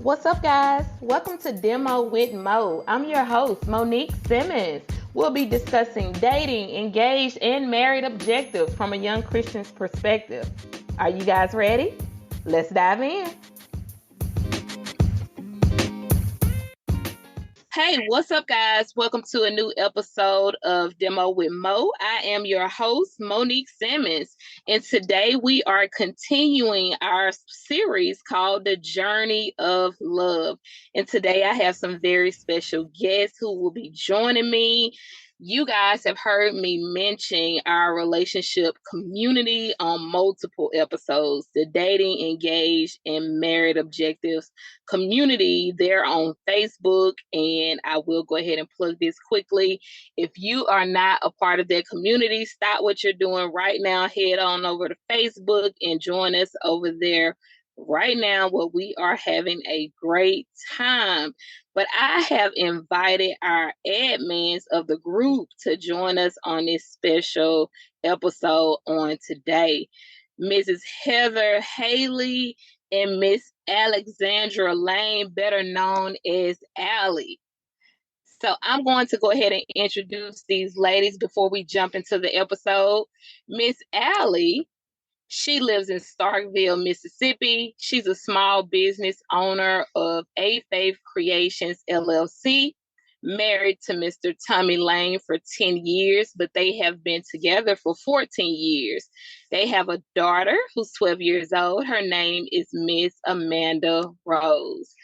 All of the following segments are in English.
What's up, guys? Welcome to Demo with Mo. I'm your host, Monique Simmons. We'll be discussing dating, engaged, and married objectives from a young Christian's perspective. Are you guys ready? Let's dive in. Hey, what's up, guys? Welcome to a new episode of Demo with Mo. I am your host, Monique Simmons, and today we are continuing our series called The Journey of Love. And today I have some very special guests who will be joining me. You guys have heard me mention our relationship community on multiple episodes, the dating, engaged, and married objectives community there on Facebook. And I will go ahead and plug this quickly. If you are not a part of that community, stop what you're doing right now. Head on over to Facebook and join us over there right now, where we are having a great time. But I have invited our admins of the group to join us on this special episode on today. Mrs. Heather Haley and Miss Alexandra Lane, better known as Allie. So I'm going to go ahead and introduce these ladies before we jump into the episode. Miss Allie, she lives in Starkville, Mississippi. She's a small business owner of A Faith Creations, LLC, married to Mr. Tommy Lane for 10 years, but they have been together for 14 years. They have a daughter who's 12 years old. Her name is Miss Amanda Rose.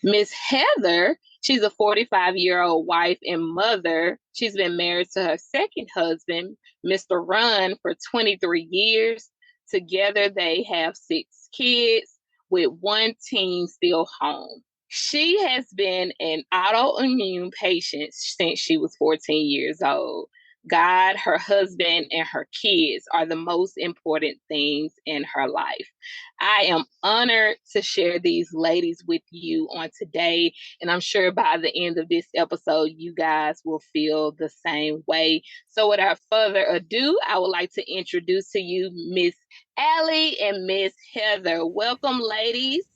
Miss Heather, she's a 45-year-old wife and mother. She's been married to her second husband, Mr. Run, for 23 years. Together, they have 6 kids with 1 teen still home. She has been an autoimmune patient since she was 14 years old. God, her husband, and her kids are the most important things in her life. I am honored to share these ladies with you on today, and I'm sure by the end of this episode, you guys will feel the same way. So without further ado, I would like to introduce to you Miss Allie and Miss Heather. Welcome, ladies.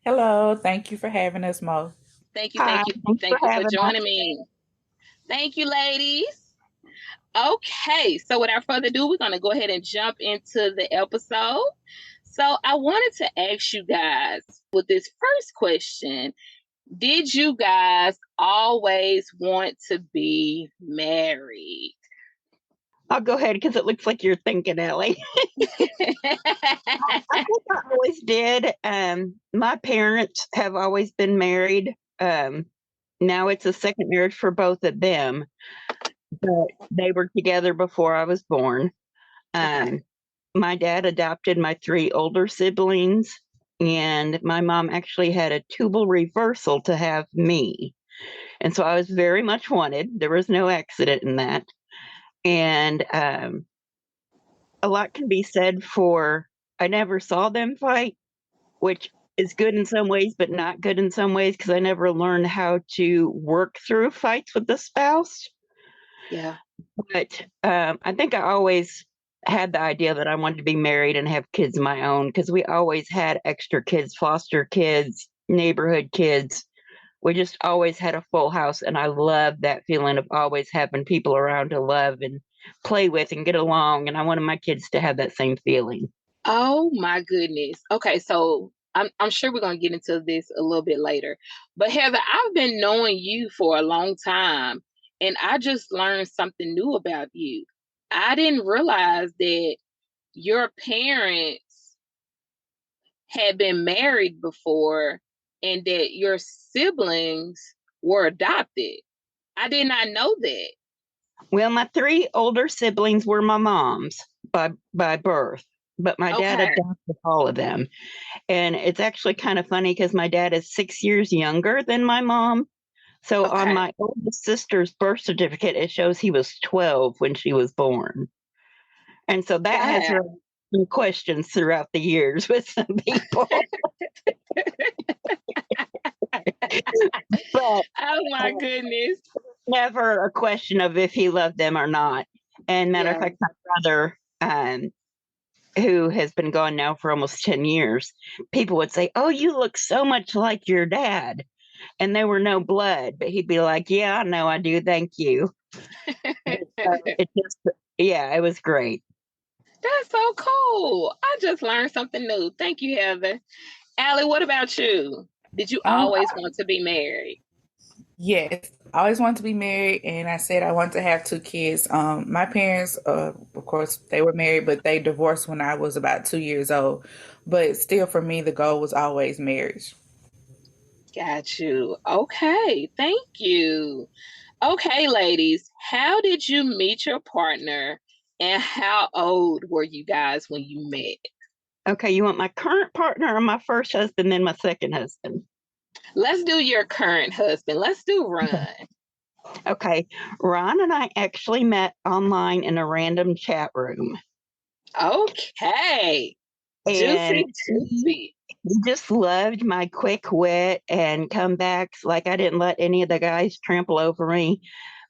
Hello, thank you for having us, Mo. Thank you, Hi, thank you, thanks for thank you for having us. joining me. Thank you, ladies. Okay, so without further ado, we're going to go ahead and jump into the episode. So I wanted to ask you guys with this first question, did you guys always want to be married? I'll go ahead because it looks like you're thinking, Ellie. I think I always did. My parents have always been married. Now it's a second marriage for both of them, but they were together before I was born. My dad adopted my 3 older siblings, and my mom actually had a tubal reversal to have me. And so I was very much wanted. There was no accident in that. And a lot can be said for I never saw them fight, which is good in some ways, but not good in some ways, because I never learned how to work through fights with the spouse. Yeah. But I think I always had the idea that I wanted to be married and have kids of my own, because we always had extra kids, foster kids, neighborhood kids. We just always had a full house, and I loved that feeling of always having people around to love and play with and get along, and I wanted my kids to have that same feeling. Oh my goodness. Okay, so I'm sure we're gonna get into this a little bit later. But Heather, I've been knowing you for a long time, and I just learned something new about you. I didn't realize that your parents had been married before and that your siblings were adopted. I did not know that. Well, my 3 older siblings were my mom's by birth, but my dad Okay. adopted all of them. And it's actually kind of funny because my dad is 6 years younger than my mom. So on Okay. my oldest sister's birth certificate, it shows he was 12 when she was born. And so that has Wow. raised some questions throughout the years with some people. But Oh my goodness. never a question of if he loved them or not. And matter of Yeah. fact, my brother, who has been gone now for almost 10 years, people would say, "Oh, you look so much like your dad." And they were no blood, but he'd be like, "Yeah, I know I do. Thank you." And so it just, yeah, it was great. That's so cool. I just learned something new. Thank you, Heather. Allie, what about you? Did you Um, always want to be married? yes, I always wanted to be married, and I said I want to have 2 kids. My parents, of course, they were married, but they divorced when I was about 2 years old. But still, for me, the goal was always marriage. Got you. Okay, thank you. Okay, ladies, how did you meet your partner and how old were you guys when you met? Okay, you want my current partner or my first husband, then my second husband? Let's do your current husband. Let's do Ron. Okay, Ron and I actually met online in a random chat room. Okay. And Juicy, juicy. he just loved my quick wit and comebacks. Like, I didn't let any of the guys trample over me.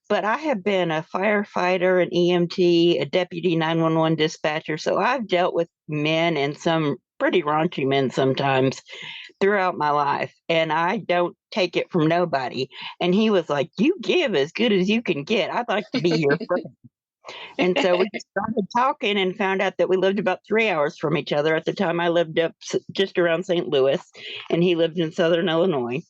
But I have been a firefighter, an EMT, a deputy 911 dispatcher. So I've dealt with men and some pretty raunchy men sometimes throughout my life. And I don't take it from nobody. And he was like, "You give as good as you can get. I'd like to be your friend." And so we started talking and found out that we lived about 3 hours from each other. At the time, I lived up just around St. Louis, and he lived in Southern Illinois.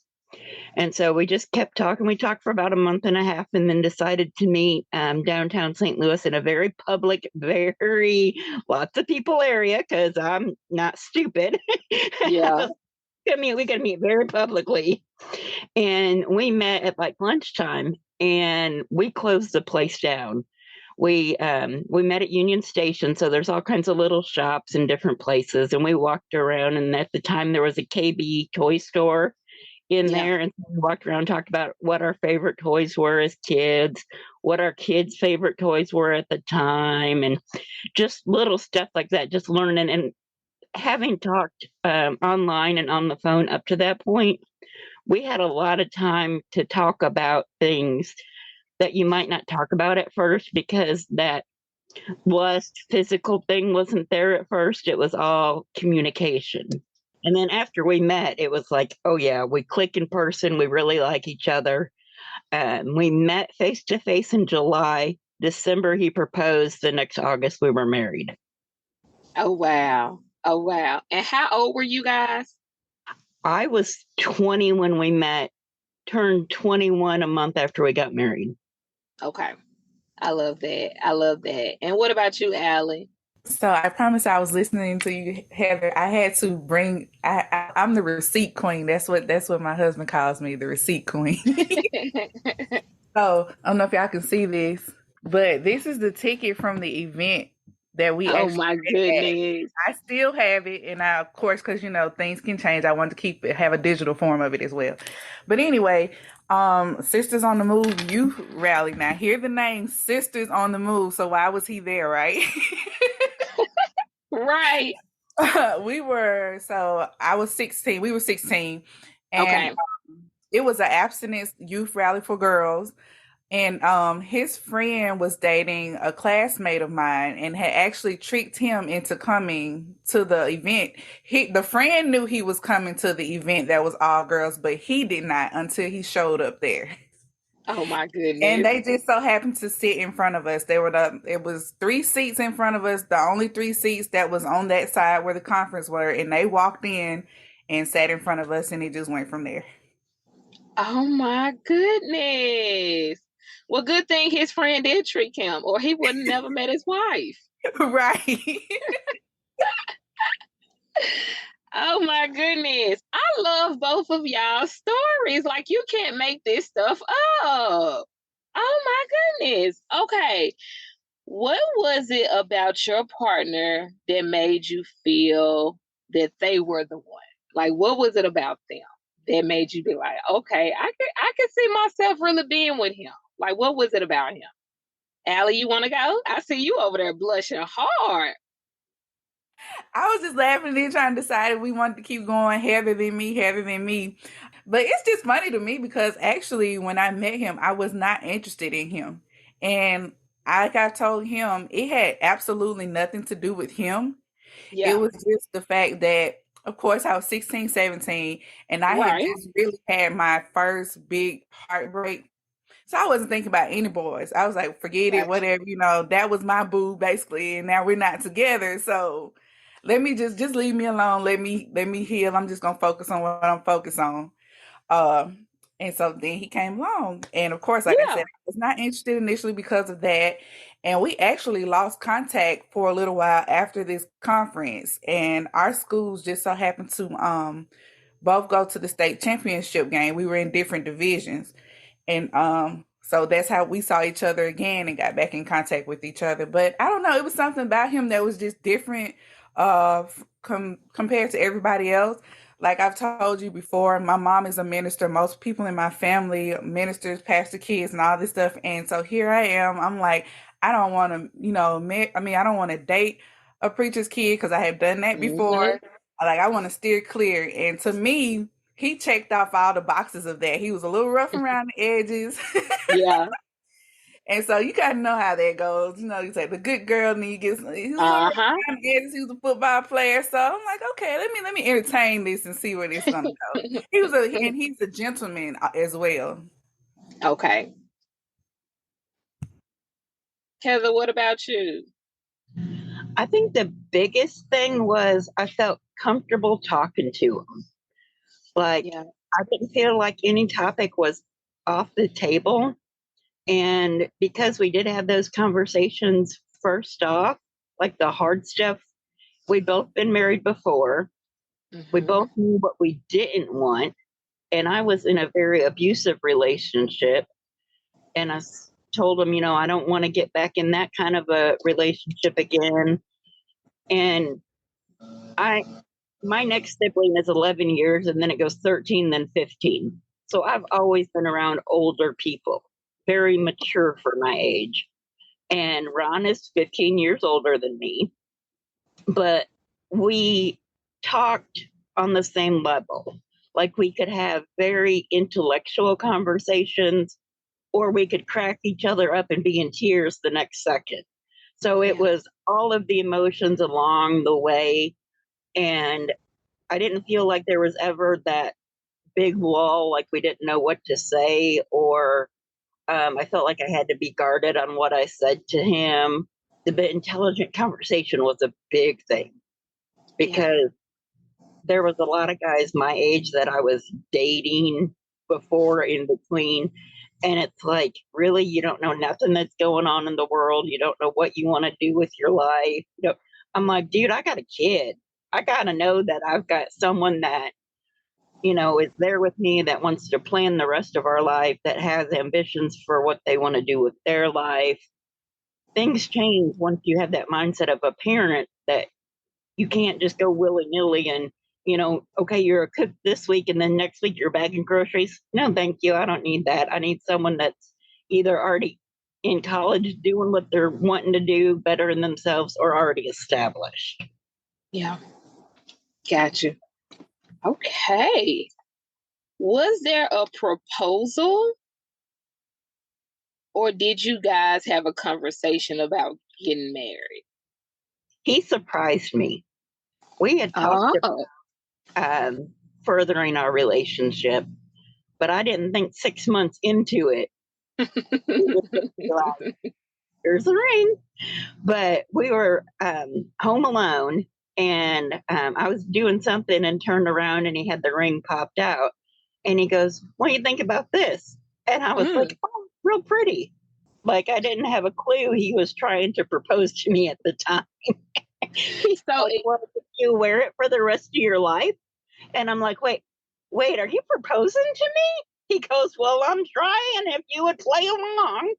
And so we just kept talking. We talked for about a month and a half and then decided to meet downtown St. Louis in a very public, very lots of people area because I'm not stupid. Yeah. We got to meet very publicly. And we met at like lunchtime and we closed the place down. We met at Union Station, so there's all kinds of little shops in different places, and we walked around. And at the time, there was a KB toy store in Yeah. there, and we walked around, talked about what our favorite toys were as kids, what our kids' favorite toys were at the time, and just little stuff like that. Just learning and having talked online and on the phone up to that point, we had a lot of time to talk about things that you might not talk about at first because that lust physical thing wasn't there at first. It was all communication. And then after we met, it was like, oh yeah, we click in person. We really like each other. We met face to face in July. December, he proposed. The next August, we were married. Oh, wow. Oh, wow. And how old were you guys? I was 20 when we met, turned 21 a month after we got married. Okay. I love that. I love that. And what about you, Allie? So I promise I was listening to you, Heather. I had to bring. I'm the receipt queen. That's what my husband calls me, the receipt queen. So I don't know if y'all can see this, but this is the ticket from the event that we Oh actually my met at. goodness. I still have it, and I, of course, because things can change. I wanted to keep it, have a digital form of it as well. But anyway, Sisters on the Move Youth Rally. Now, hear the name Sisters on the Move. So why was he there, right? Right. I was 16. We were 16, and Okay. it was an abstinence youth rally for girls. And his friend was dating a classmate of mine and had actually tricked him into coming to the event. The friend knew he was coming to the event that was all girls, but he did not until he showed up there. Oh my And goodness. they just so happened to sit in front of us. It was 3 seats in front of us, the only 3 seats that was on that side where the conference were, and they walked in and sat in front of us, and it just went from there. Oh my goodness. Well, good thing his friend did trick him, or he would have never met his wife. Right. Oh my goodness. I love both of y'all's stories. Like, you can't make this stuff up. Oh my goodness. Okay. What was it about your partner that made you feel that they were the one? Like, what was it about them that made you be like, okay, I can see myself really being with him? Like, what was it about him? Allie, you want to go? I see you over there blushing hard. I was just laughing and then trying to decide if we wanted to keep going, Heather than me, Heather than me. But it's just funny to me because actually, when I met him, I was not interested in him. And like I told him, it had absolutely nothing to do with him. It Yeah. was just the fact that, of course, I was 16, 17, and I had Right. just really had my first big heartbreak. So I wasn't thinking about any boys. I was like, forget it, Gotcha. whatever, that was my boo basically, and now we're not together. So let me just leave me alone. Let me heal. I'm just gonna focus on what I'm focused on. Uh, and so then he came along. And of course, like I Yeah. said, I was not interested initially because of that. And we actually lost contact for a little while after this conference. And our schools just so happened to both go to the state championship game. We were in different divisions. And so that's how we saw each other again and got back in contact with each other. But I don't know, it was something about him that was just different compared to everybody else. Like I've told you before, my mom is a minister. Most people in my family, ministers, pastor kids, and all this stuff. And so here I am. I'm like, I don't want to, I don't want to date a preacher's kid because I have done that Hmm. before. Like I want to steer clear. And to me, he checked off all the boxes of that. He was a little rough around the edges. Yeah. And so you gotta know how that goes. You say the good girl, and he was a little rough Uh-huh. around the edges. He was a football player. So I'm like, okay, let me entertain this and see where this gonna go. He's a gentleman as well. Okay. Heather, what about you? I think the biggest thing was I felt comfortable talking to him. Like, Yeah. I didn't feel like any topic was off the table. And because we did have those conversations first off, like the hard stuff, we'd both been married before. We Hmm. both knew what we didn't want. And I was in a very abusive relationship. And told him, I don't want to get back in that kind of a relationship again. And I my next sibling is 11 years, and then it goes 13, then 15. So I've always been around older people, very mature for my age. And Ron is 15 years older than me, but we talked on the same level. Like we could have very intellectual conversations, or we could crack each other up and be in tears the next second. So it Yeah. was all of the emotions along the way. And I didn't feel like there was ever that big wall, like we didn't know what to say, or I felt like I had to be guarded on what I said to him. The intelligent conversation was a big thing Yeah. because there was a lot of guys my age that I was dating before, in between. And it's like, really, you don't know nothing that's going on in the world. You don't know what you want to do with your life. I'm like, dude, I got a kid. I got to know that I've got someone that, is there with me, that wants to plan the rest of our life, that has ambitions for what they want to do with their life. Things change once you have that mindset of a parent, that you can't just go willy nilly and, okay, you're a cook this week and then next week you're bagging groceries. No, thank you. I don't need that. I need someone that's either already in college doing what they're wanting to do, better in themselves, or already established. Yeah. Gotcha. Okay. Was there a proposal, or did you guys have a conversation about getting married? He surprised me. We had talked Oh. about furthering our relationship, but I didn't think 6 months into it, he was going to be like, here's the ring. But we were home alone, and I was doing something and turned around, and he had the ring popped out. And he goes, what do you think about this? And I was Mm. like, oh, real pretty. Like I didn't have a clue he was trying to propose to me at the time. He's So like, well, did you wear it for the rest of your life? And I'm like, wait, are you proposing to me? He goes, well, I'm trying if you would play along.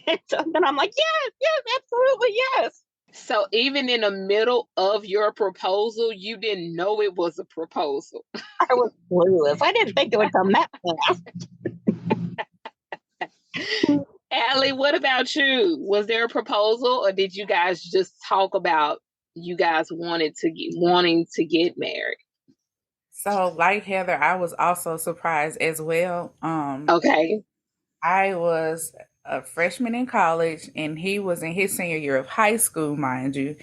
And so then I'm like, yes, absolutely, yes. so even in the middle of your proposal, you didn't know it was a proposal. I was clueless. I didn't think it would come that fast. Allie, what about you? Was there a proposal, or did you guys just talk about you guys wanting to get married? So like Heather, I was also surprised as well. Okay. I was a freshman in college, and he was in his senior year of high school, mind you.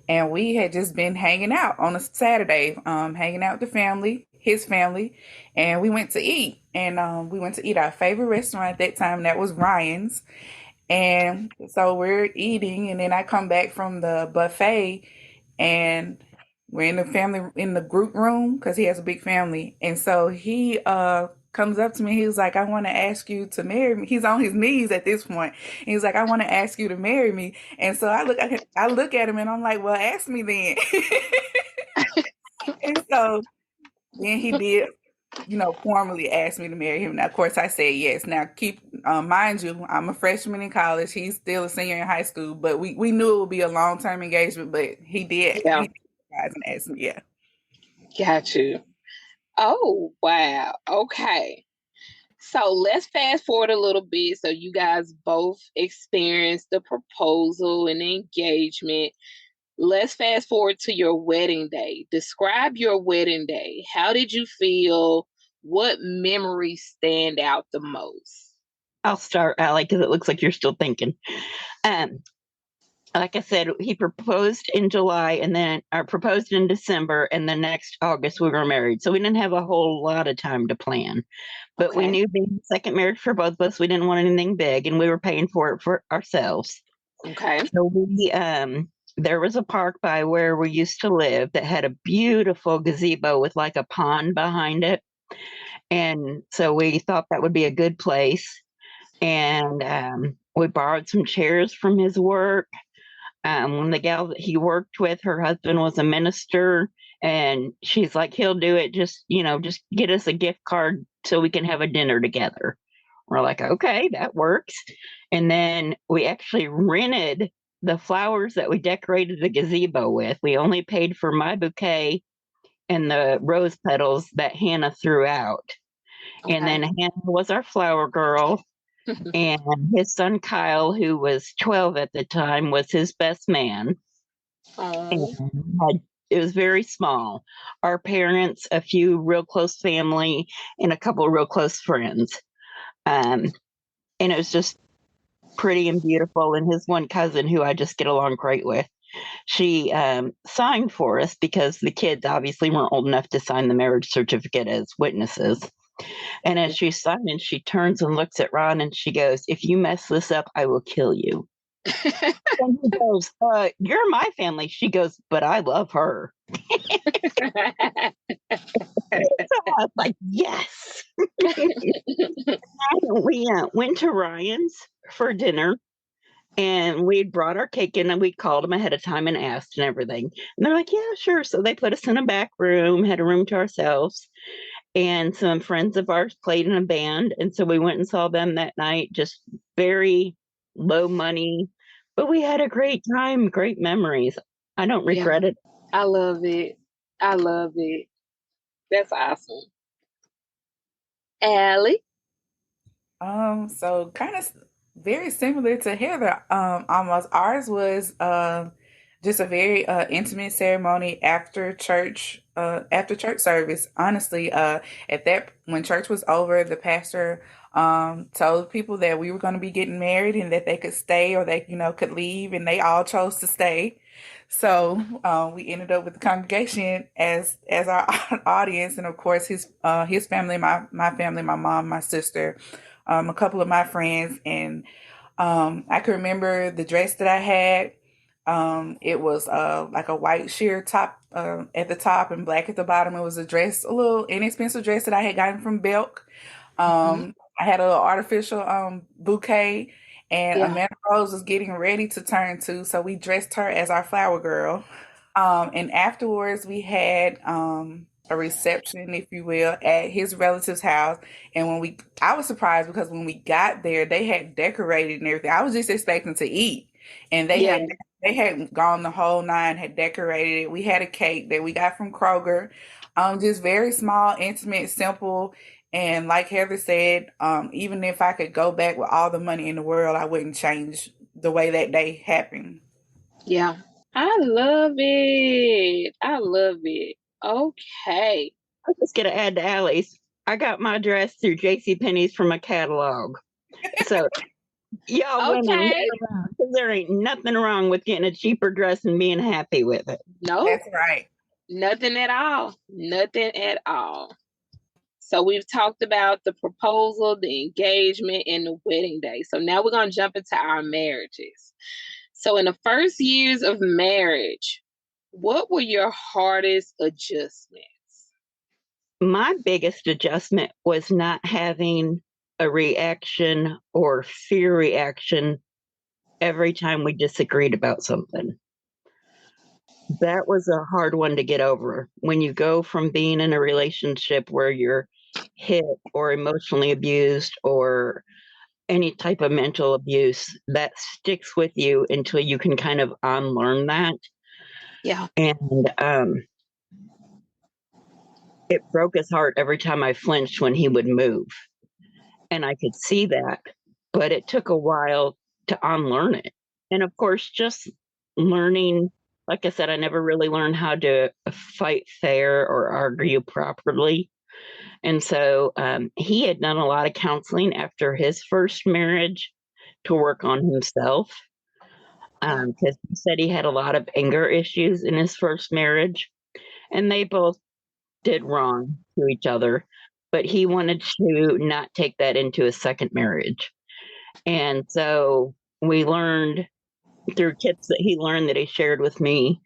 And we had just been hanging out on a Saturday, hanging out with the family, his family, and we went to eat. And we went to eat our favorite restaurant at that time, that was Ryan's. And so we're eating, and then I come back from the buffet, and we're in the family in the group room because he has a big family. And so he comes up to me. He was like, "I want to ask you to marry me." He's on his knees at this point. And he's like, "I want to ask you to marry me." And so I look at him, and I'm like, "Well, ask me then." And so then he did, formally asked me to marry him. Now, of course, I said yes. Now, keep mind you, I'm a freshman in college. He's still a senior in high school, but we knew it would be a long term engagement. But he did. Yeah. He did surprise and ask me, yeah. Got you. Oh, wow. Okay. So let's fast forward a little bit. So you guys both experienced the proposal and the engagement. Let's fast forward to your wedding day. Describe your wedding day. How did you feel? What memories stand out the most? I'll start, Allie, because it looks like you're still thinking. Like I said, he proposed in July and then proposed in December, and the next August we were married. So we didn't have a whole lot of time to plan. But we knew being second marriage for both of us, we didn't want anything big, and we were paying for it for ourselves. Okay. So we there was a park by where we used to live that had a beautiful gazebo with like a pond behind it. And so we thought that would be a good place. And we borrowed some chairs from his work. When the gal that he worked with, her husband was a minister, and she's like, "He'll do it. Just get us a gift card so we can have a dinner together." We're like, "Okay, that works." And then we actually rented the flowers that we decorated the gazebo with. We only paid for my bouquet and the rose petals that Hannah threw out. Okay. And then Hannah was our flower girl. And his son Kyle, who was 12 at the time, was his best man. And it was very small. Our parents, a few real close family, and a couple of real close friends. And it was just pretty and beautiful. And his one cousin, who I just get along great with, she signed for us because the kids obviously weren't old enough to sign the marriage certificate as witnesses. And as she's signing, she turns and looks at Ron and she goes, "If you mess this up, I will kill you." And he goes, "You're my family." She goes, "But I love her." So I was like, yes. We went to Ryan's for dinner, and we brought our cake in, and we called them ahead of time and asked and everything. And they're like, "Yeah, sure." So they put us in a back room, had a room to ourselves. And some friends of ours played in a band. And so we went and saw them that night, just very low money. But we had a great time, great memories. I don't regret it. I love it. I love it. That's awesome. Allie? So kind of very similar to Heather. Almost ours was just a very intimate ceremony after church service. Honestly, at that when church was over, the pastor told people that we were going to be getting married and that they could stay or they could leave, and they all chose to stay. So we ended up with the congregation as our audience, and of course his family, my family, my mom, my sister, a couple of my friends, and I can remember the dress that I had. It was like a white sheer top at the top and black at the bottom. It was a dress, a little inexpensive dress that I had gotten from Belk. I had a little artificial bouquet, and Amanda Rose was getting ready to turn 2, so we dressed her as our flower girl. And afterwards, we had a reception, if you will, at his relative's house. And I was surprised because when we got there, they had decorated and everything. I was just expecting to eat, and they had gone the whole nine, had decorated it. We had a cake that we got from Kroger, just very small, intimate, simple. And like Heather said, even if I could go back with all the money in the world, I wouldn't change the way that day happened. Yeah. I love it. I love it. Okay. I'm just going to add to Allie's. I got my dress through JCPenney's from a catalog. So Y'all women get Okay. around because there ain't nothing wrong with getting a cheaper dress and being happy with it. No, That's right. nothing at all. Nothing at all. So we've talked about the proposal, the engagement, and the wedding day. So now we're going to jump into our marriages. So in the first years of marriage, what were your hardest adjustments? My biggest adjustment was not having a reaction or fear reaction every time we disagreed about something. That was a hard one to get over. When you go from being in a relationship where you're hit or emotionally abused or any type of mental abuse, that sticks with you until you can kind of unlearn that. Yeah. And it broke his heart every time I flinched when he would move. And I could see that, but it took a while to unlearn it. And of course, just learning, like I said, I never really learned how to fight fair or argue properly. And so he had done a lot of counseling after his first marriage to work on himself because he said he had a lot of anger issues in his first marriage, and they both did wrong to each other. But he wanted to not take that into his second marriage. And so we learned through tips that he learned that he shared with me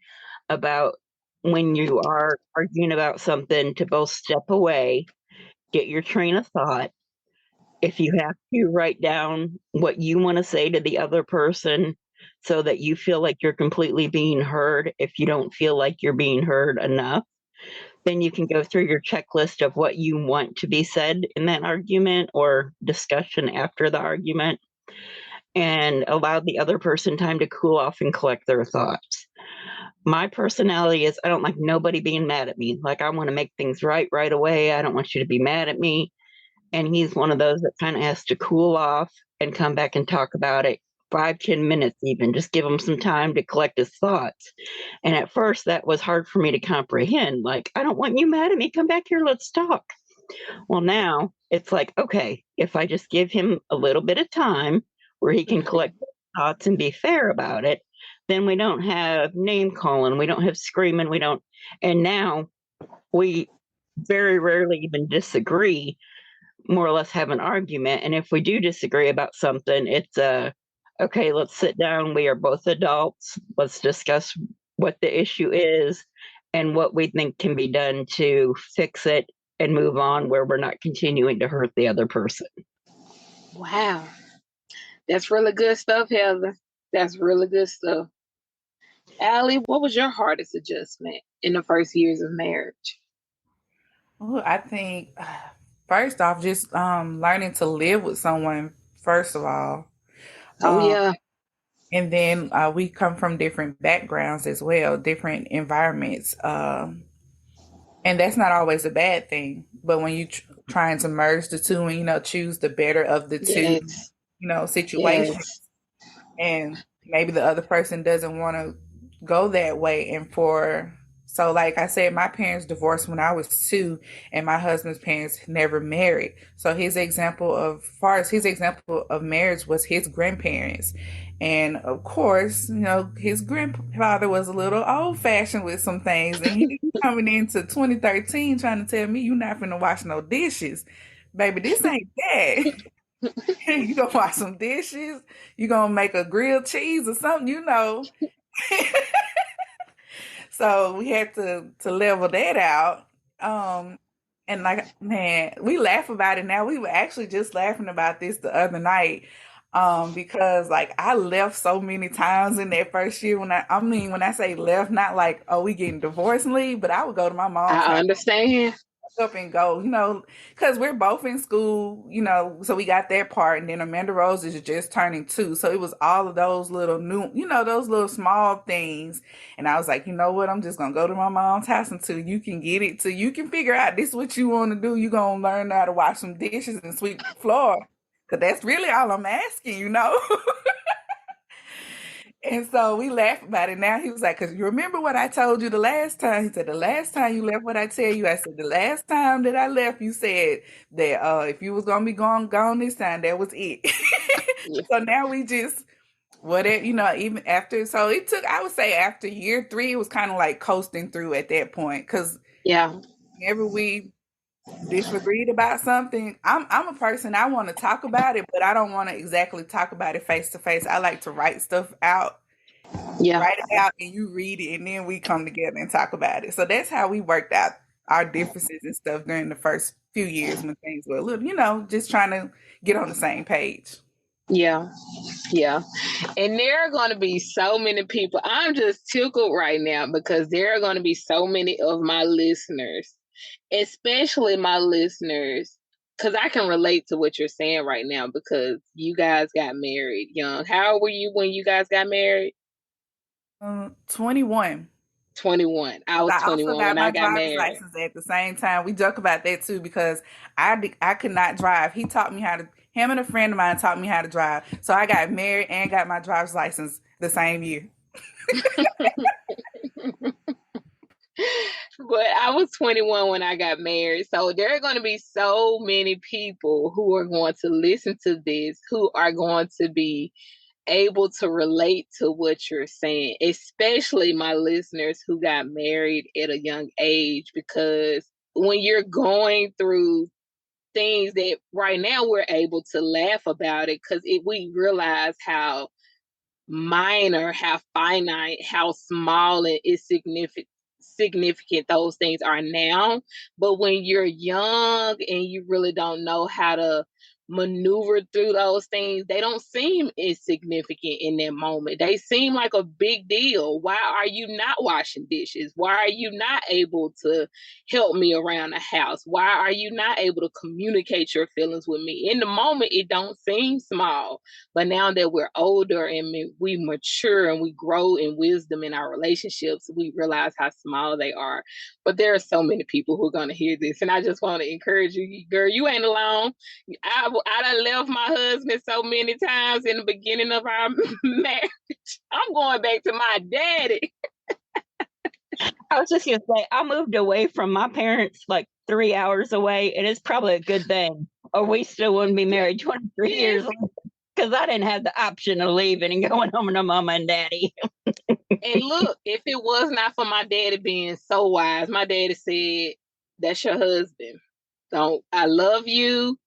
about when you are arguing about something to both step away, get your train of thought. If you have to, write down what you want to say to the other person so that you feel like you're completely being heard. If you don't feel like you're being heard enough, then you can go through your checklist of what you want to be said in that argument or discussion after the argument and allow the other person time to cool off and collect their thoughts. My personality is I don't like nobody being mad at me. Like I want to make things right away. I don't want you to be mad at me. And he's one of those that kind of has to cool off and come back and talk about it 5-10 minutes, even just give him some time to collect his thoughts. And at first that was hard for me to comprehend. Like, I don't want you mad at me. Come back here. Let's talk. Well, now it's like, okay, if I just give him a little bit of time where he can collect thoughts and be fair about it, then we don't have name calling, we don't have screaming, we don't. And now we very rarely even disagree, more or less have an argument. And if we do disagree about something, it's okay, let's sit down. We are both adults. Let's discuss what the issue is and what we think can be done to fix it and move on where we're not continuing to hurt the other person. Wow. That's really good stuff, Heather. That's really good stuff. Allie, what was your hardest adjustment in the first years of marriage? Well, I think first off, just learning to live with someone, first of all. Oh, Um, yeah. and then we come from different backgrounds as well, different environments. And that's not always a bad thing. But when you trying to merge the two and, choose the better of the two, Yes. situations, Yes. and maybe the other person doesn't want to go that way. So like I said, my parents divorced when I was 2, and my husband's parents never married. So his example of marriage was his grandparents. And of course, his grandfather was a little old fashioned with some things, and he coming into 2013 trying to tell me you not finna wash no dishes. Baby, this ain't that. You gonna wash some dishes, you gonna make a grilled cheese or something. So we had to level that out. And like, man, we laugh about it now. We were actually just laughing about this the other night. Because like I left so many times in that first year when I say left, not like, oh, we getting divorced and leave, but I would go to my mom's I house understand. up and go, because we're both in school, so we got that part. And then Amanda Rose is just turning 2. So it was all of those little those little small things. And I was like, you know what? I'm just going to go to my mom's house until you can get it, till you can figure out this is what you want to do. You're going to learn how to wash some dishes and sweep the floor. Because that's really all I'm asking. And so we laughed about it. Now he was like, because you remember what I told you the last time? He said, the last time you left, what I tell you? I said, the last time that I left, you said that if you was going to be gone this time, that was it. Yeah. So now we just whatever, even after. So it took, I would say, after year 3, it was kind of like coasting through at that point because Yeah. whenever we disagreed about something, I'm a person, I want to talk about it, but I don't want to exactly talk about it face to face. I like to write stuff out, Yeah. write it out, and you read it, and then we come together and talk about it. So that's how we worked out our differences and stuff during the first few years when things were a little, just trying to get on the same page. Yeah. Yeah. And there are going to be so many people. I'm just tickled right now because there are going to be so many of my listeners, especially my listeners, because I can relate to what you're saying right now because you guys got married young. How old were you when you guys got married? 21. 21. I was I also 21 got when I my got driver's married. license at the same time. We joke about that too because I could not drive. He taught me how to. Him and a friend of mine taught me how to drive. So I got married and got my driver's license the same year. But I was 21 when I got married. So there are going to be so many people who are going to listen to this who are going to be able to relate to what you're saying, especially my listeners who got married at a young age, because when you're going through things that right now we're able to laugh about it because we realize how minor, how finite, how small and insignificant those things are now. But when you're young and you really don't know how to maneuver through those things, they don't seem insignificant in that moment. They seem like a big deal. Why are you not washing dishes? Why are you not able to help me around the house? Why are you not able to communicate your feelings with me? In the moment, it don't seem small. But now that we're older and we mature and we grow in wisdom in our relationships, we realize how small they are. But there are so many people who are going to hear this. And I just want to encourage you, girl, you ain't alone. I done left my husband so many times in the beginning of our marriage. I'm going back to my daddy. I was just going to say, I moved away from my parents like 3 hours away, and it's probably a good thing, or we still wouldn't be married 23 years later because I didn't have the option of leaving and going home to mama and daddy. And look, if it was not for my daddy being so wise, my daddy said, that's your husband. Don't, I love you.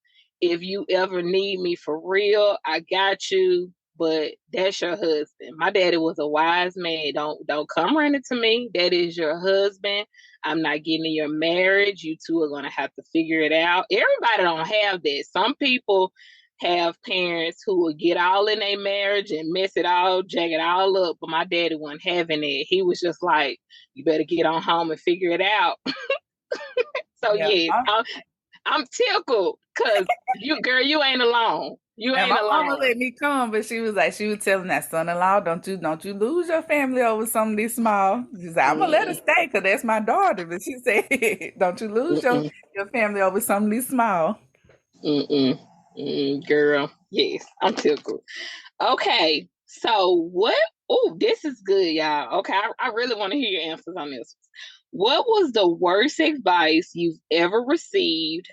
If you ever need me for real, I got you. But that's your husband. My daddy was a wise man. Don't come running to me. That is your husband. I'm not getting in your marriage. You two are gonna have to figure it out. Everybody don't have that. Some people have parents who will get all in their marriage and mess it all, jack it all up. But my daddy wasn't having it. He was just like, you better get on home and figure it out. So Yeah. yes, I'm tickled because girl, you ain't alone. You And ain't my mama alone. let me come, but she was telling that son-in-law, don't you lose your family over something this small. She said, I'm gonna let her Mm-mm, stay because that's my daughter. But she said, don't you lose your, mm-mm, your family over something this small. mm-mm, girl, yes, I'm tickled. Okay, so what? Oh, this is good, y'all. Okay, I really want to hear your answers on this. What was the worst advice you've ever received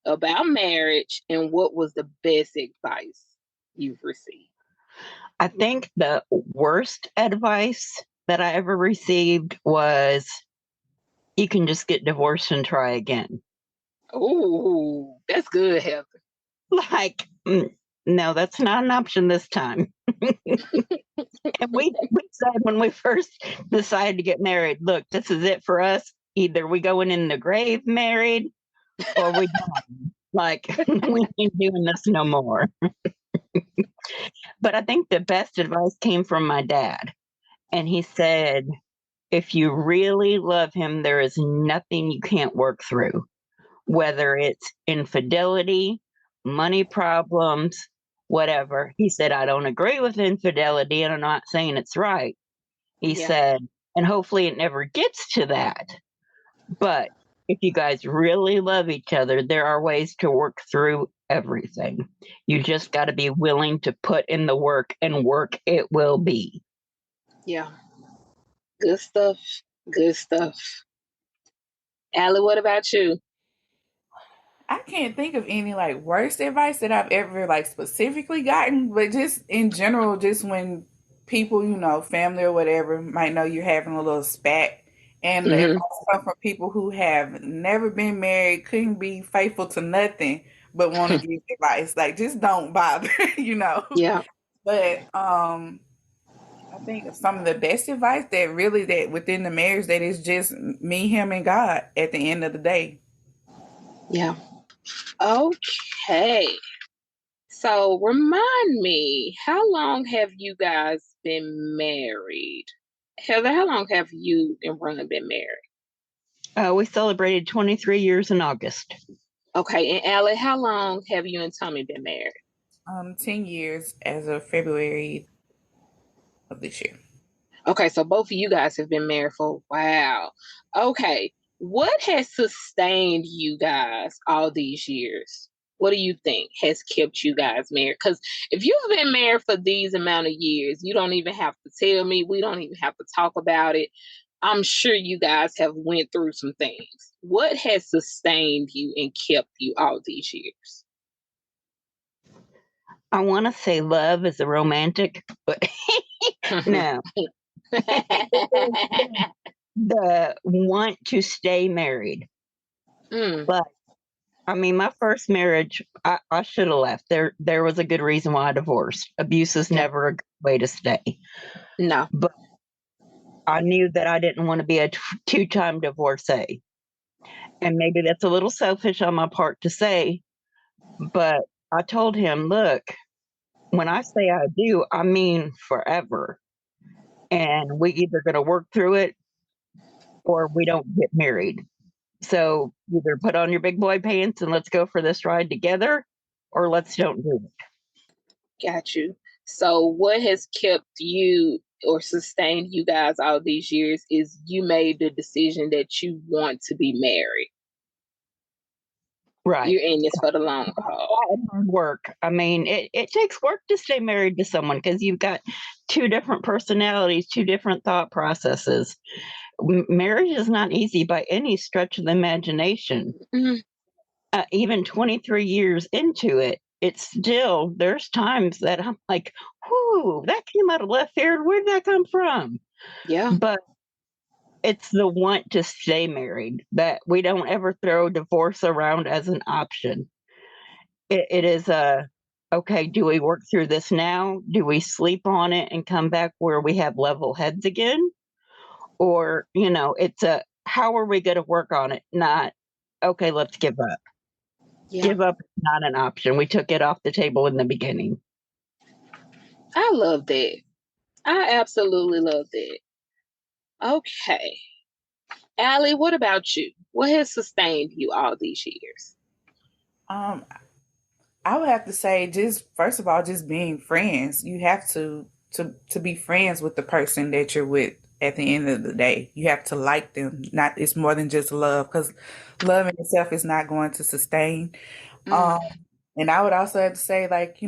about marriage, and what was the best advice you've received? I think the worst advice that I ever received was you can just get divorced and try again. Oh, that's good, Heather. Like, no, that's not an option this time. And we said when we first decided to get married, look, this is it for us. Either we going in the grave married or we don't. Like, we ain't doing this no more. But I think the best advice came from my dad. And he said, if you really love him, there is nothing you can't work through, whether it's infidelity, money problems, whatever. He said, I don't agree with infidelity and I'm not saying it's right. He Yeah, said, and hopefully it never gets to that. But if you guys really love each other, there are ways to work through everything. You just got to be willing to put in the work, and work it will be. yeah, good stuff. Good stuff. Allie, what about you? I can't think of any like worst advice that I've ever like specifically gotten, but just in general, just when people, family or whatever, might know you're having a little spat, and the advice Hmm. come from people who have never been married, couldn't be faithful to nothing, but want to give advice. Like, just don't bother, you know. Yeah, But I think some of the best advice that really that within the marriage that is just me, him, and God at the end of the day. yeah. Okay. So remind me, how long have you guys been married? Heather, how long have you and Ron been married? We celebrated 23 years in August. Okay, and Allie, how long have you and Tommy been married? 10 years as of February of this year. Okay, so both of you guys have been married for wow. Okay, what has sustained you guys all these years? What do you think has kept you guys married? Because if you've been married for these amount of years, you don't even have to tell me. We don't even have to talk about it. I'm sure you guys have went through some things. What has sustained you and kept you all these years? I want to say love is a romantic, but no. The want to stay married. Mm, But I mean, my first marriage, I should have left. There was a good reason why I divorced. Abuse is yeah, never a good way to stay. no, But I knew that I didn't want to be a two-time divorcee. And maybe that's a little selfish on my part to say, but I told him, look, when I say I do, I mean forever. And we either going to work through it or we don't get married. So either put on your big boy pants and let's go for this ride together, or let's don't do it. got you. So, what has kept you or sustained you guys all these years is you made the decision that you want to be married. Right. You're in this for the long haul. That and hard work. I mean, it takes work to stay married to someone because you've got two different personalities, two different thought processes. Marriage is not easy by any stretch of the imagination. Mhm. Even 23 years into it, it's still, there's times that I'm like, whoo, that came out of left field. Where did that come from? Yeah, But it's the want to stay married that we don't ever throw divorce around as an option. It is a, okay, do we work through this now? Do we sleep on it and come back where we have level heads again? Or, it's a, how are we going to work on it? Not, okay, let's give up. yeah. Give up is not an option. We took it off the table in the beginning. I love that. I absolutely love that. Okay. Allie, what about you? What has sustained you all these years? Um, I would have to say, just first of all, just being friends. You have to be friends with the person that you're with. At the end of the day, you have to like them. Not it's more than just love, because love in itself is not going to sustain. Mm, Um, and I would also have to say, like,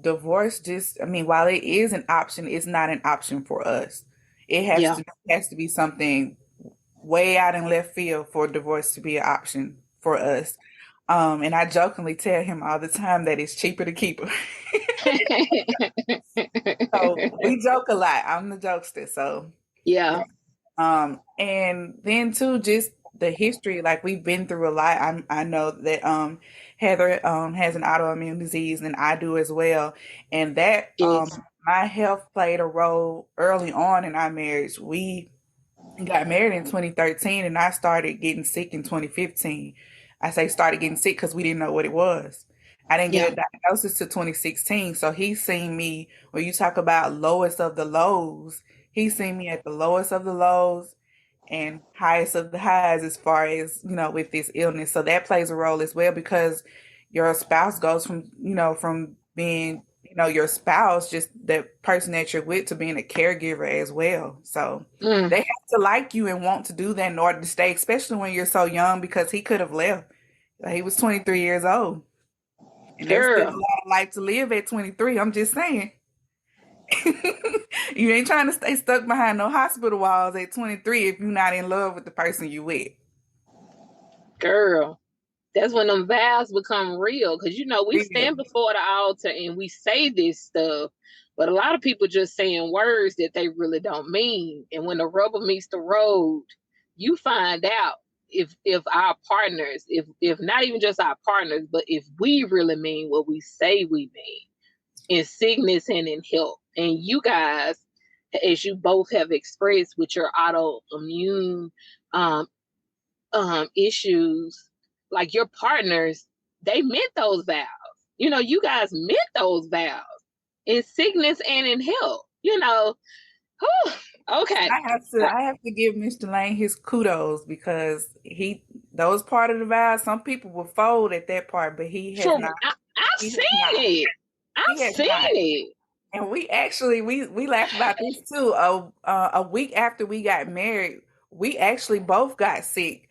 divorce just, I mean, while it is an option, it's not an option for us. It yeah. has to be something way out in left field for divorce to be an option for us. And I jokingly tell him all the time that it's cheaper to keep her. So we joke a lot. I'm the jokester. So Yeah. and then too, just the history, like we've been through a lot. I know that Heather has an autoimmune disease and I do as well. And that Yes. my health played a role early on in our marriage. We got married in 2013 and I started getting sick in 2015. I say started getting sick because we didn't know what it was. I didn't Yeah. get a diagnosis to 2016. So he's seen me, when you talk about lowest of the lows, he's seen me at the lowest of the lows and highest of the highs as far as, with this illness. So that plays a role as well, because your spouse goes from, from being, your spouse, just the person that you're with, to being a caregiver as well. So Mm, they have to like you and want to do that in order to stay, especially when you're so young, because he could have left. Like, he was 23 years old and there's still a girl, lot of life to live at 23. I'm just saying. You ain't trying to stay stuck behind no hospital walls at 23 if you're not in love with the person you with. girl. That's when them vows become real. Because, we Real. stand before the altar and we say this stuff, but a lot of people just saying words that they really don't mean. And when the rubber meets the road, you find out if our partners, if not even just our partners, but if we really mean what we say we mean in sickness and in health. And you guys, as you both have expressed with your autoimmune um, issues, like your partners, they meant those vows. You guys meant those vows in sickness and in health. Okay. I have to give Mr. Lane his kudos because those part of the vows, some people will fold at that part, but he has not. I've seen it. I've seen it. And we actually we laugh about this too. A week after we got married, we actually both got sick.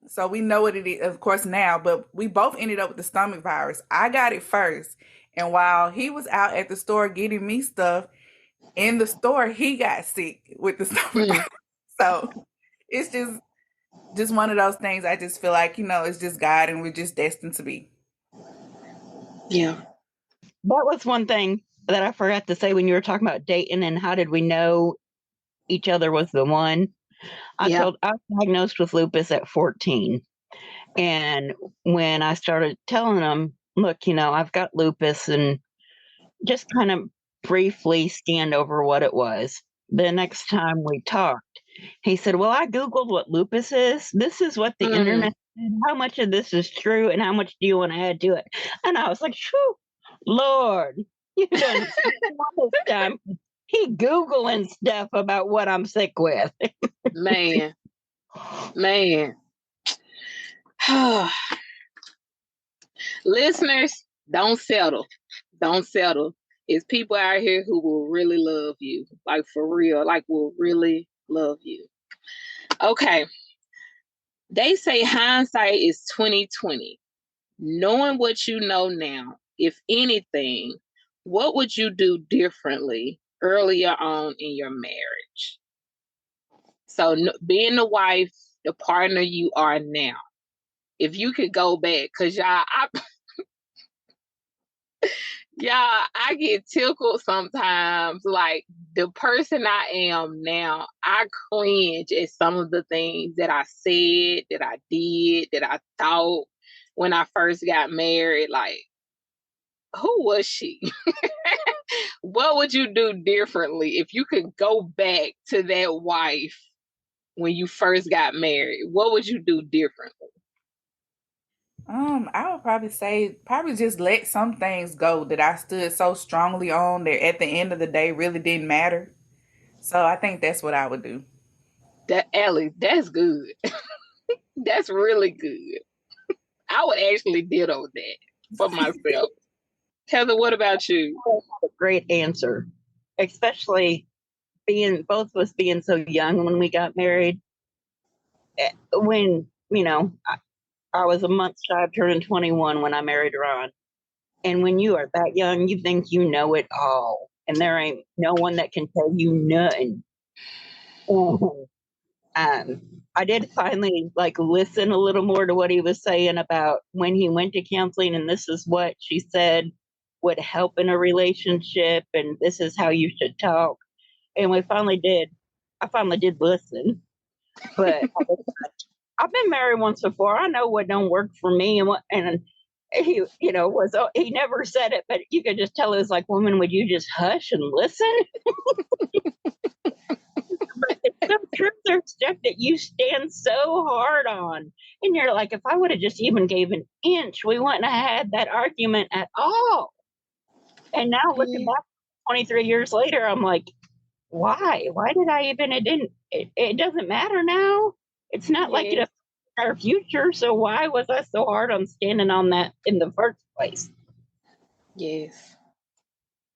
So we know what it is, of course, now, but we both ended up with the stomach virus. I got it first. And while he was out at the store getting me stuff, in the store, he got sick with the stomach virus. So it's just one of those things. I just feel like, it's just God and we're just destined to be. Yeah. That was one thing that I forgot to say when you were talking about dating and how did we know each other was the one. I was diagnosed with lupus at 14. And when I started telling him, look, I've got lupus, and just kind of briefly scanned over what it was. The next time we talked, he said, well, I Googled what lupus is. This is what the internet said. How much of this is true and how much do you want to add to it? And I was like, shoo, Lord, you done all this time. He Googling stuff about what I'm sick with. Man. Listeners, don't settle. Don't settle. It's people out here who will really love you. Like for real. Like will really love you. Okay. They say hindsight is 2020. Knowing what you know now, if anything, what would you do differently earlier on in your marriage? So being the wife, the partner you are now, if you could go back, because I get tickled sometimes. Like the person I am now, I cringe at some of the things that I said, that I did, that I thought when I first got married. Like, who was she? What would you do differently if you could go back to that wife when you first got married? What would you do differently? I would probably say just let some things go that I stood so strongly on that at the end of the day really didn't matter. So I think that's what I would do. That Allie, that's good. That's really good. I would actually ditto that for myself. Heather, what about you? A great answer, especially both of us being so young when we got married. When, I was a month shy of turning 21 when I married Ron. And when you are that young, you think you know it all. And there ain't no one that can tell you nothing. I did finally listen a little more to what he was saying about when he went to counseling, and this is what she said would help in a relationship, and this is how you should talk. And I finally did listen. But I've been married once before. I know what don't work for me, and he, he never said it, but you could just tell it was like, woman, would you just hush and listen? But it's so true. There's stuff that you stand so hard on, and you're like, if I would have just even gave an inch, we wouldn't have had that argument at all. And now looking back 23 years later, I'm like, why? Why did I even? It doesn't matter now. It's not like it affects our future. So why was I so hard on standing on that in the first place? Yes.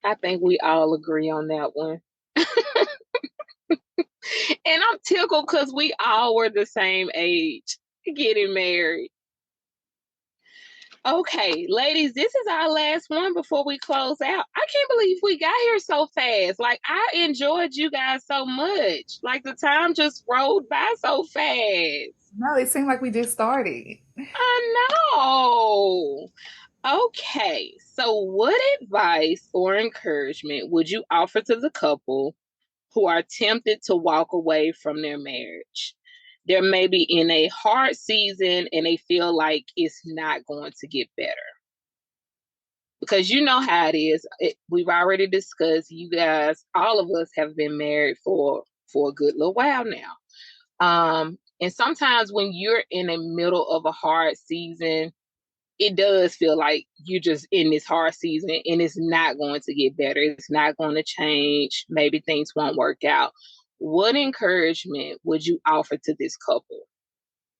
I think we all agree on that one. And I'm tickled because we all were the same age getting married. Okay, ladies, this is our last one before we close out. I can't believe we got here so fast. Like, I enjoyed you guys so much. Like, the time just rolled by so fast. No, it seemed like we just started. I know. Okay, so what advice or encouragement would you offer to the couple who are tempted to walk away from their marriage? They're maybe in a hard season and they feel like it's not going to get better. Because you know how it is. We've already discussed, you guys, all of us have been married for a good little while now. And sometimes when you're in the middle of a hard season, it does feel like you're just in this hard season and it's not going to get better. It's not going to change. Maybe things won't work out. What encouragement would you offer to this couple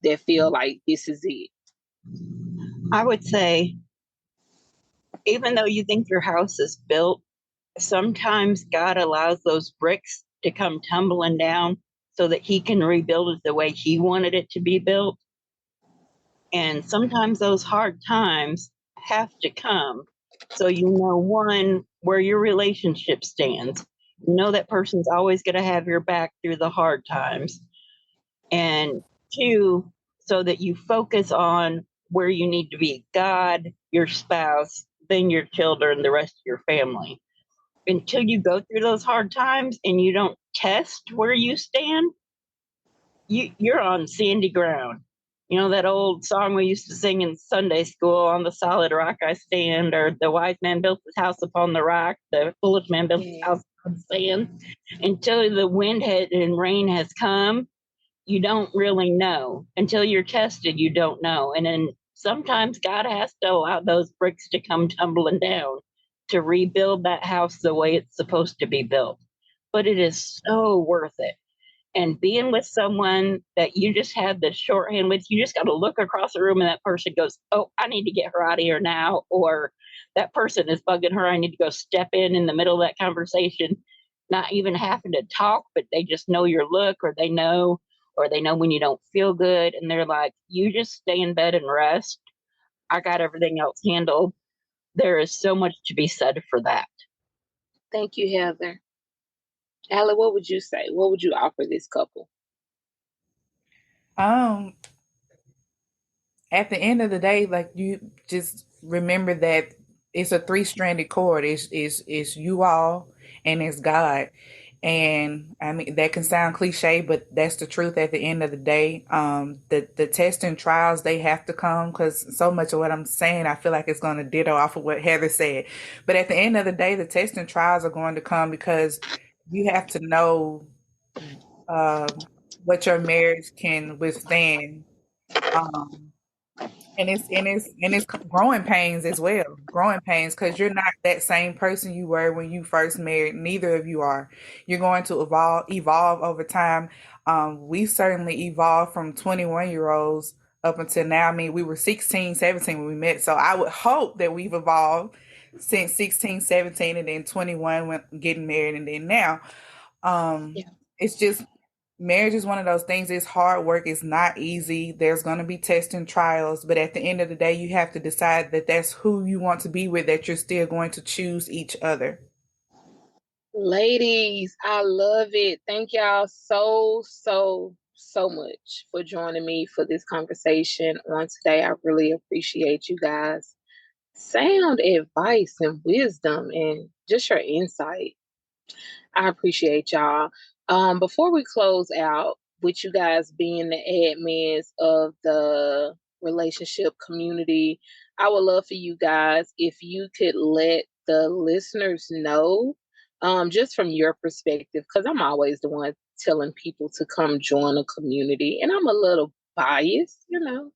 that feel like this is it? I would say, even though you think your house is built, sometimes God allows those bricks to come tumbling down so that He can rebuild it the way He wanted it to be built. And sometimes those hard times have to come so you know, one, where your relationship stands. You know that person's always going to have your back through the hard times. And two, so that you focus on where you need to be: God, your spouse, then your children, the rest of your family. Until you go through those hard times and you don't test where you stand, you're on sandy ground. You know that old song we used to sing in Sunday school, "On the solid rock I stand," or "The wise man built his house upon the rock, the foolish man built his house upon sand." Until the wind and rain has come, you don't really know. Until you're tested, you don't know. And then sometimes God has to allow those bricks to come tumbling down to rebuild that house the way it's supposed to be built. But it is so worth it. And being with someone that you just had the shorthand with, you just got to look across the room and that person goes, "Oh, I need to get her out of here now." Or that person is bugging her, "I need to go step in the middle of that conversation." Not even having to talk, but they just know your look, or they know when you don't feel good. And they're like, "You just stay in bed and rest. I got everything else handled." There is so much to be said for that. Thank you, Heather. Allie, what would you say? What would you offer this couple? Um, at the end of the day, like, you just remember that it's a three-stranded cord. It's you all and it's God. And I mean, that can sound cliche, but that's the truth at the end of the day. The tests and trials, they have to come, because so much of what I'm saying, I feel like it's going to ditto off of what Heather said. But at the end of the day, the tests and trials are going to come because you have to know uh, what your marriage can withstand. Um, and it's growing pains as well. Growing pains, because you're not that same person you were when you first married. Neither of you are. You're going to evolve over time. We certainly evolved from 21-year-olds up until now. I mean, we were 16, 17 when we met. So I would hope that we've evolved since 16, 17, and then 21 when getting married, and then now. Um, Yeah. it's just, marriage is one of those things. It's hard work. It's not easy. There's going to be tests and trials, but at the end of the day, you have to decide that that's who you want to be with, that you're still going to choose each other. Ladies, I love it. Thank y'all so much for joining me for this conversation on today. I really appreciate you guys. Sound advice and wisdom and just your insight. I appreciate y'all. Before we close out, with you guys being the admins of the relationship community, I would love for you guys if you could let the listeners know, just from your perspective, because I'm always the one telling people to come join a community, and I'm a little biased, I'm a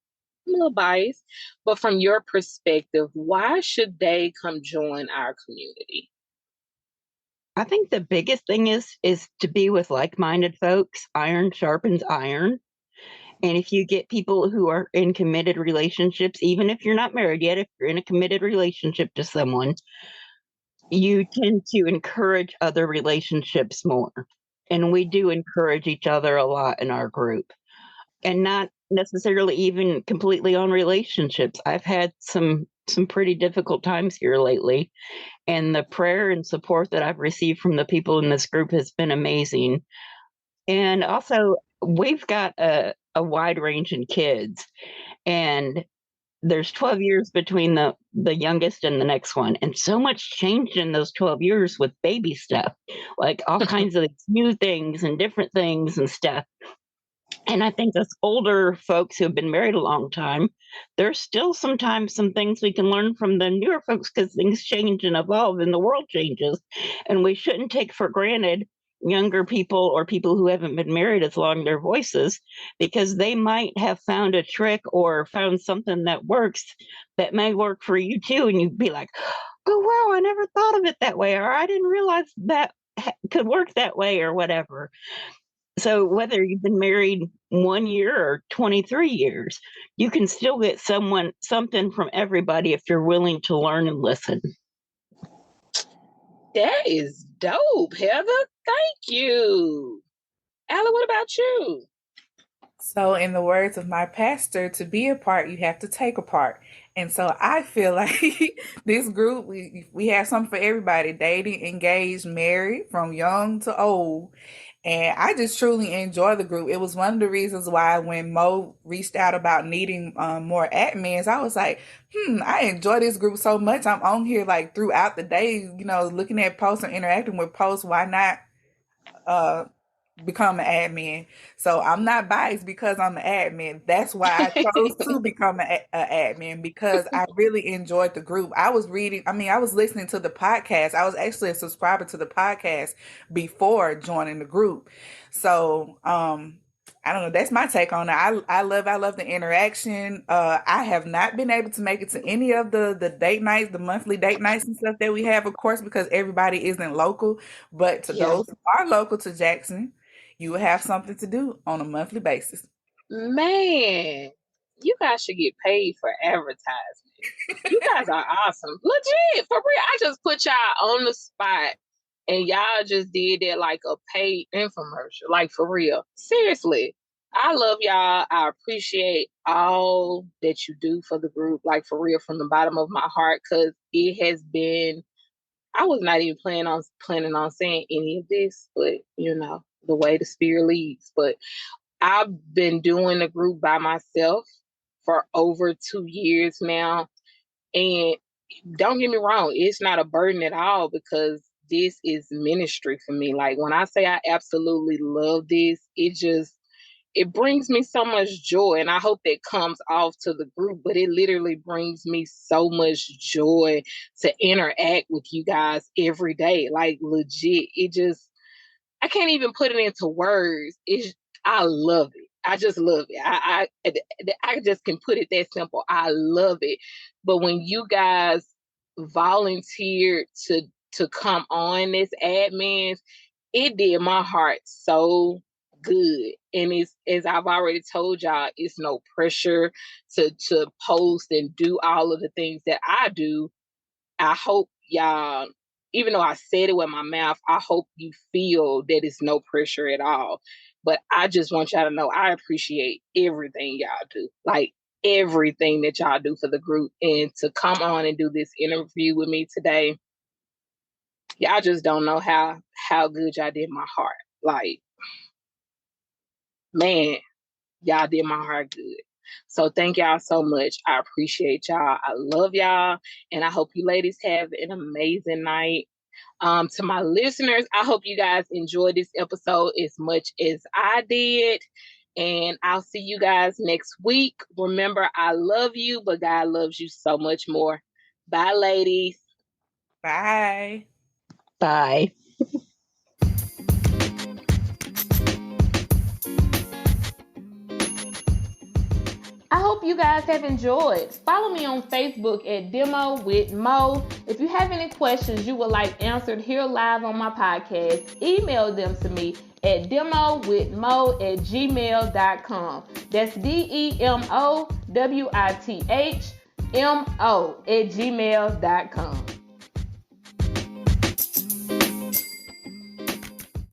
little biased, but from your perspective, why should they come join our community? I think the biggest thing is to be with like-minded folks. Iron sharpens iron. And if you get people who are in committed relationships, even if you're not married yet, if you're in a committed relationship to someone, you tend to encourage other relationships more. And we do encourage each other a lot in our group. And not necessarily even completely on relationships. I've had some pretty difficult times here lately, and the prayer and support that I've received from the people in this group has been amazing. And also, we've got a wide range in kids, and there's 12 years between the youngest and the next one, and so much changed in those 12 years with baby stuff, like all kinds of new things and different things and stuff. And I think us older folks who have been married a long time, there's still sometimes some things we can learn from the newer folks because things change and evolve and the world changes. And we shouldn't take for granted younger people or people who haven't been married as long their voices, because they might have found a trick or found something that works that may work for you too. And you'd be like, oh, wow, I never thought of it that way, or I didn't realize that could work that way, or whatever. So whether you've been married 1 year or 23 years, you can still get something from everybody if you're willing to learn and listen. That is dope, Heather. Thank you. Allie, what about you? So, in the words of my pastor, to be a part, you have to take a part. And so I feel like this group, we have something for everybody: dating, engaged, married, from young to old. And I just truly enjoy the group. It was one of the reasons why when Mo reached out about needing more admins, I was like, I enjoy this group so much. I'm on here like throughout the day, looking at posts and interacting with posts. Why not become an admin? So I'm not biased because I'm an admin. That's why I chose to become an admin, because I really enjoyed the group. I was listening to the podcast. I was actually a subscriber to the podcast before joining the group. So I don't know. That's my take on it. I love the interaction. I have not been able to make it to any of the date nights, the monthly date nights and stuff that we have, of course, because everybody isn't local. But to those who are local to Jackson, you will have something to do on a monthly basis. Man, you guys should get paid for advertisement. You guys are awesome. Legit, for real. I just put y'all on the spot and y'all just did that like a paid infomercial. Like, for real. Seriously. I love y'all. I appreciate all that you do for the group, like, for real, from the bottom of my heart, because it has been, I was not even planning on saying any of this, but the way the spirit leads. But I've been doing the group by myself for over 2 years now. And don't get me wrong, it's not a burden at all, because this is ministry for me. Like, when I say I absolutely love this, it brings me so much joy. And I hope that comes off to the group, but it literally brings me so much joy to interact with you guys every day. Like, legit, I can't even put it into words. I love it. I just love it. I just can put it that simple. I love it. But when you guys volunteered to come on as admins, it did my heart so good. And it's, as I've already told y'all, it's no pressure to post and do all of the things that I do. I hope y'all, even though I said it with my mouth, I hope you feel that it's no pressure at all. But I just want y'all to know I appreciate everything y'all do. Like, everything that y'all do for the group. And to come on and do this interview with me today, y'all just don't know how good y'all did my heart. Like, man, y'all did my heart good. So thank y'all so much. I appreciate y'all. I love y'all. And I hope you ladies have an amazing night. To my listeners, I hope you guys enjoyed this episode as much as I did. And I'll see you guys next week. Remember, I love you, but God loves you so much more. Bye, ladies. Bye. Bye. I hope you guys have enjoyed. Follow me on Facebook at Demo with Mo. If you have any questions you would like answered here live on my podcast, email them to me at demowithmo@gmail.com. That's DEMOWITHMO@gmail.com.